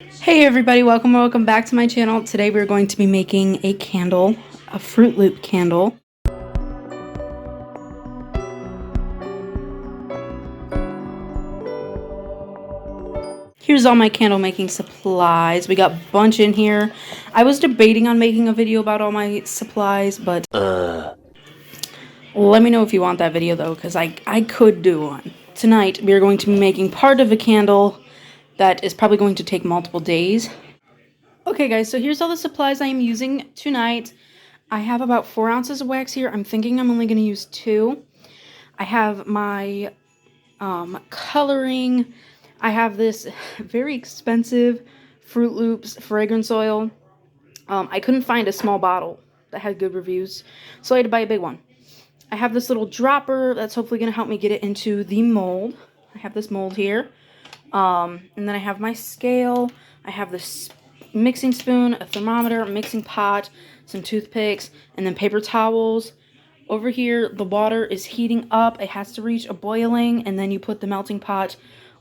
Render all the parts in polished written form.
Hey everybody, welcome back to my channel. Today we're going to be making a candle, a Fruit Loop candle. Here's all my candle making supplies. We got a bunch in here. I was debating on making a video about all my supplies, but let me know if you want that video though, because I could do one. Tonight we are going to be making part of a candle that is probably going to take multiple days. Okay guys, so here's all the supplies I am using tonight. I have about 4 ounces of wax here. I'm thinking I'm only going to use 2. I have my coloring. I have this very expensive Fruit Loops fragrance oil. I couldn't find a small bottle that had good reviews, so I had to buy a big one. I have this little dropper that's hopefully going to help me get it into the mold. I have this mold here. And then I have my scale. I have this mixing spoon, a thermometer, a mixing pot, some toothpicks, and then paper towels. Over here, the water is heating up. It has to reach a boiling, and then you put the melting pot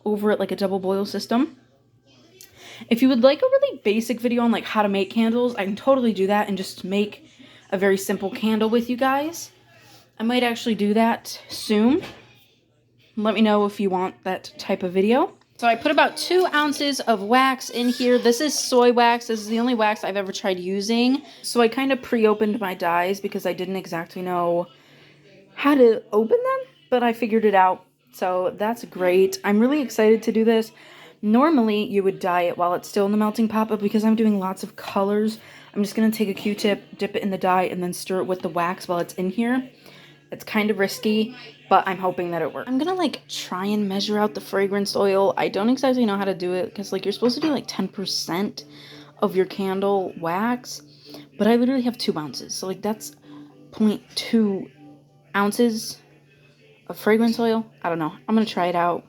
over it like a double boil system. If you would like a really basic video on like how to make candles, I can totally do that and just make a very simple candle with you guys. I might actually do that soon. Let me know if you want that type of video. So I put about 2 ounces of wax in here. This is soy wax. This is the only wax I've ever tried using. So I kind of pre-opened my dies because I didn't exactly know how to open them, but I figured it out. So that's great. I'm really excited to do this. Normally you would dye it while it's still in the melting pot, but because I'm doing lots of colors, I'm just going to take a Q-tip, dip it in the dye, and then stir it with the wax while it's in here. It's kind of risky, but I'm hoping that it works. I'm gonna like try and measure out the fragrance oil. I don't exactly know how to do it because like you're supposed to do like 10% of your candle wax, but I literally have 2 ounces. So like that's 0.2 ounces of fragrance oil. I don't know. I'm gonna try it out.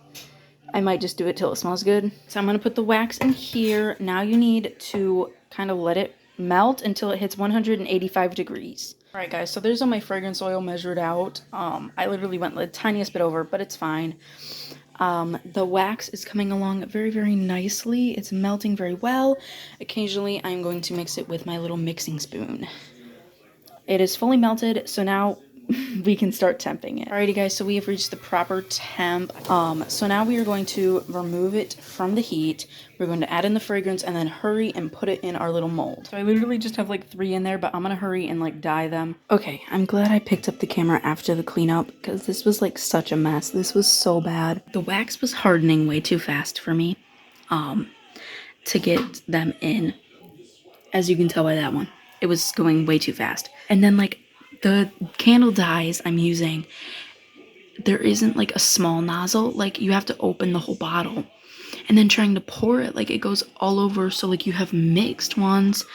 I might just do it till it smells good. So I'm gonna put the wax in here. Now you need to kind of let it melt until it hits 185 degrees. Alright guys, so there's all my fragrance oil measured out. I literally went the tiniest bit over, but it's fine. The wax is coming along very, very nicely. It's melting very well. Occasionally, I'm going to mix it with my little mixing spoon. It is fully melted, so now we can start temping it. Alrighty guys, so we have reached the proper temp. So now we are going to remove it from the heat. We're going to add in the fragrance and then hurry and put it in our little mold. So I literally just have like 3 in there, but I'm gonna hurry and like dye them. Okay, I'm glad I picked up the camera after the cleanup because this was like such a mess. This was so bad. The wax was hardening way too fast for me to get them in. As you can tell by that one, it was going way too fast. And then like the candle dyes I'm using, there isn't like a small nozzle. Like you have to open the whole bottle and then trying to pour it, like it goes all over. So like you have mixed ones,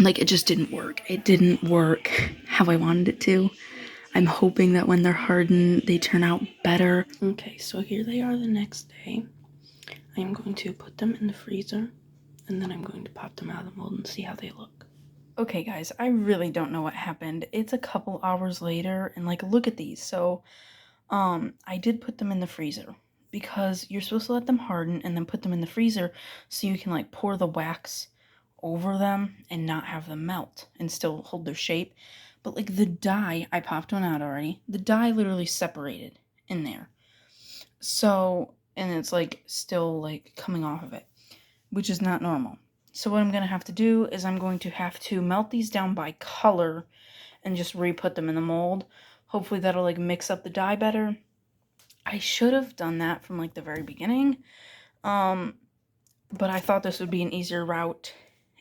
like it just didn't work. It didn't work how I wanted it to. I'm hoping that when they're hardened, they turn out better. Okay, so here they are the next day. I am going to put them in the freezer and then I'm going to pop them out of the mold and see how they look. Okay guys, I really don't know what happened. It's a couple hours later and like look at these. So I did put them in the freezer because you're supposed to let them harden and then put them in the freezer so you can like pour the wax over them and not have them melt and still hold their shape. But like the dye, I popped one out already. The dye literally separated in there. So, and it's like still like coming off of it, which is not normal. So what I'm going to have to do is I'm going to have to melt these down by color and just re-put them in the mold. Hopefully that'll like mix up the dye better. I should have done that from like the very beginning. But I thought this would be an easier route.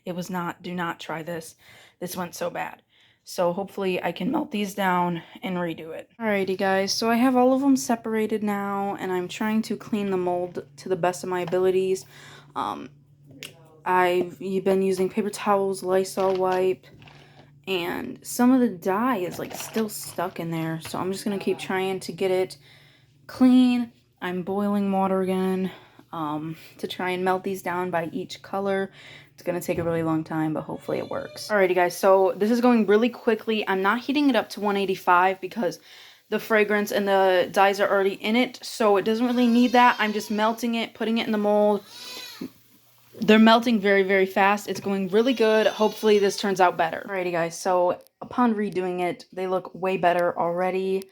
It was not. Do not try this. This went so bad. So hopefully I can melt these down and redo it. Alrighty guys, so I have all of them separated now and I'm trying to clean the mold to the best of my abilities. I've been using paper towels, Lysol wipe, and some of the dye is like still stuck in there. So I'm just going to keep trying to get it clean. I'm boiling water again to try and melt these down by each color. It's going to take a really long time, but hopefully it works. Alrighty guys, so this is going really quickly. I'm not heating it up to 185 because the fragrance and the dyes are already in it. So it doesn't really need that. I'm just melting it, putting it in the mold, They're melting very, very fast. It's going really good. Hopefully this turns out better. Alrighty guys, so upon redoing it, they look way better already.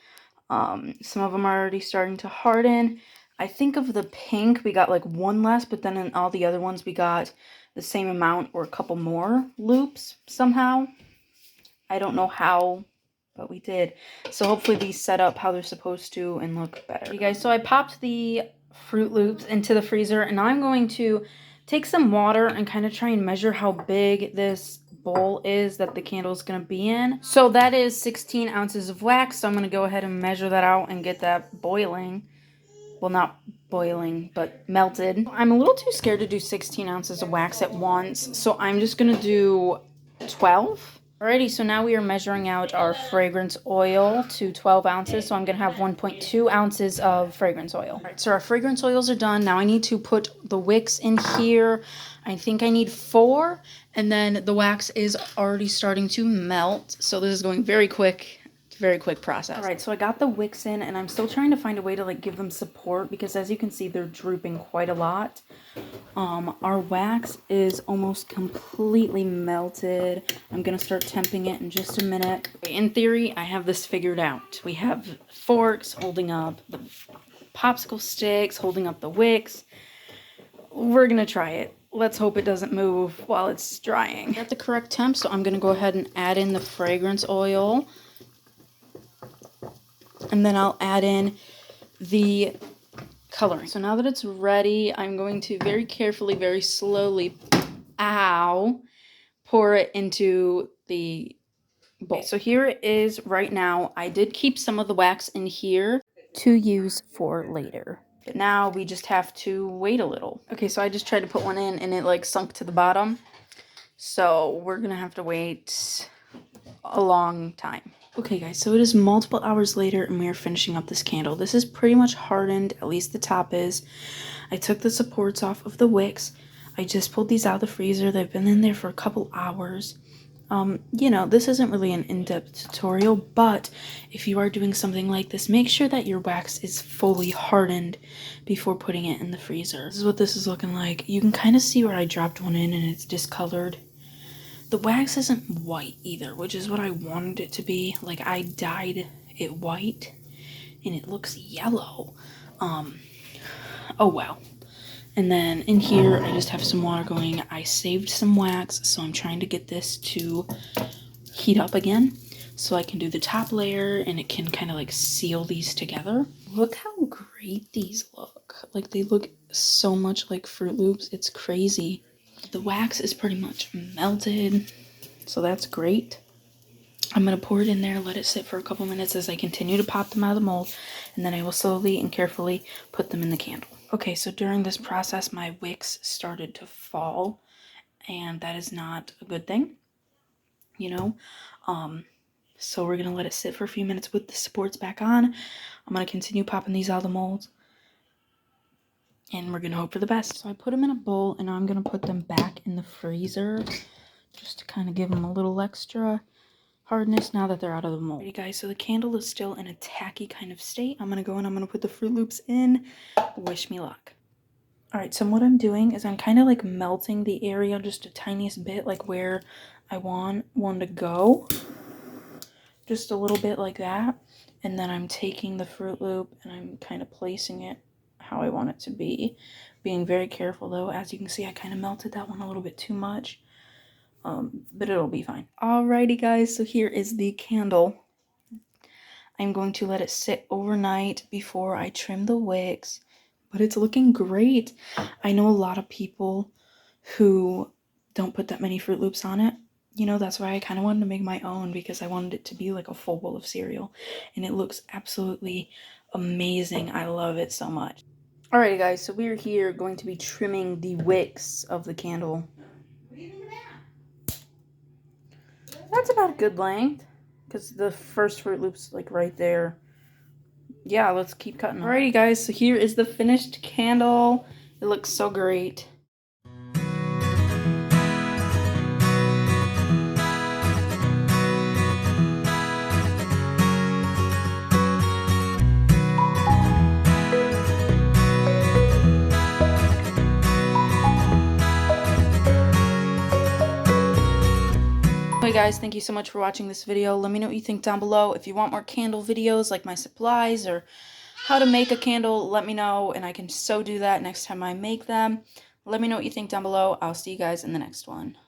Some of them are already starting to harden. I think of the pink, we got like one less, but then in all the other ones we got the same amount or a couple more loops somehow. I don't know how, but we did. So hopefully these set up how they're supposed to and look better. Okay guys, so I popped the Fruit Loops into the freezer, and now I'm going to take some water and kind of try and measure how big this bowl is that the candle is going to be in. So that is 16 ounces of wax, so I'm going to go ahead and measure that out and get that boiling. Well, not boiling, but melted. I'm a little too scared to do 16 ounces of wax at once, so I'm just going to do 12. Alrighty, so now we are measuring out our fragrance oil to 12 ounces, so I'm going to have 1.2 ounces of fragrance oil. Alright, so our fragrance oils are done. Now I need to put the wicks in here. I think I need 4, and then the wax is already starting to melt, so this is going very quick. Very quick process. Alright, so I got the wicks in, and I'm still trying to find a way to like give them support, because as you can see, they're drooping quite a lot. Our wax is almost completely melted. I'm gonna start temping it in just a minute. In theory, I have this figured out. We have forks holding up the popsicle sticks, holding up the wicks. We're gonna try it. Let's hope it doesn't move while it's drying. At the correct temp, so I'm gonna go ahead and add in the fragrance oil. And then I'll add in the coloring. So now that it's ready, I'm going to very carefully, very slowly, pour it into the bowl. Okay, so here it is right now. I did keep some of the wax in here to use for later. But now we just have to wait a little. Okay, so I just tried to put one in and it like sunk to the bottom. So we're gonna have to wait a long time. Okay guys, so it is multiple hours later and we are finishing up this candle. This is pretty much hardened, at least the top is. I took the supports off of the wicks. I just pulled these out of the freezer. They've been in there for a couple hours. You know, this isn't really an in-depth tutorial, but if you are doing something like this, make sure that your wax is fully hardened before putting it in the freezer. This is what this is looking like. You can kind of see where I dropped one in and it's discolored. The wax isn't white either, which is what I wanted it to be. Like, I dyed it white and it looks yellow. Oh well. And then in here, I just have some water going. I saved some wax, so I'm trying to get this to heat up again so I can do the top layer and it can kind of like seal these together. Look how great these look. Like, they look so much like Fruit Loops. It's crazy. The wax is pretty much melted, so that's great. I'm going to pour it in there, let it sit for a couple minutes as I continue to pop them out of the mold, and then I will slowly and carefully put them in the candle. Okay, so during this process, my wicks started to fall, and that is not a good thing, you know? So we're going to let it sit for a few minutes with the supports back on. I'm going to continue popping these out of the mold, and we're going to hope for the best. So I put them in a bowl, and now I'm going to put them back in the freezer just to kind of give them a little extra hardness now that they're out of the mold. Alrighty guys, so the candle is still in a tacky kind of state. I'm going to go and I'm going to put the Fruit Loops in. Wish me luck. Alright, so what I'm doing is I'm kind of like melting the area just a tiniest bit, like where I want one to go. Just a little bit like that. And then I'm taking the Fruit Loop and I'm kind of placing it how I want it to be. Being very careful though. As you can see, I kind of melted that one a little bit too much. But it'll be fine. Alrighty guys, so here is the candle. I'm going to let it sit overnight before I trim the wicks, but it's looking great. I know a lot of people who don't put that many Fruit Loops on it. You know, that's why I kind of wanted to make my own, because I wanted it to be like a full bowl of cereal, and it looks absolutely amazing. I love it so much. Alrighty guys, so we're here going to be trimming the wicks of the candle. That's about a good length, because the first Fruit Loop's like right there. Yeah, let's keep cutting. Alrighty guys, so here is the finished candle. It looks so great. Anyway guys, thank you so much for watching this video. Let me know what you think down below. If you want more candle videos like my supplies or how to make a candle, let me know and I can so do that next time I make them. Let me know what you think down below. I'll see you guys in the next one.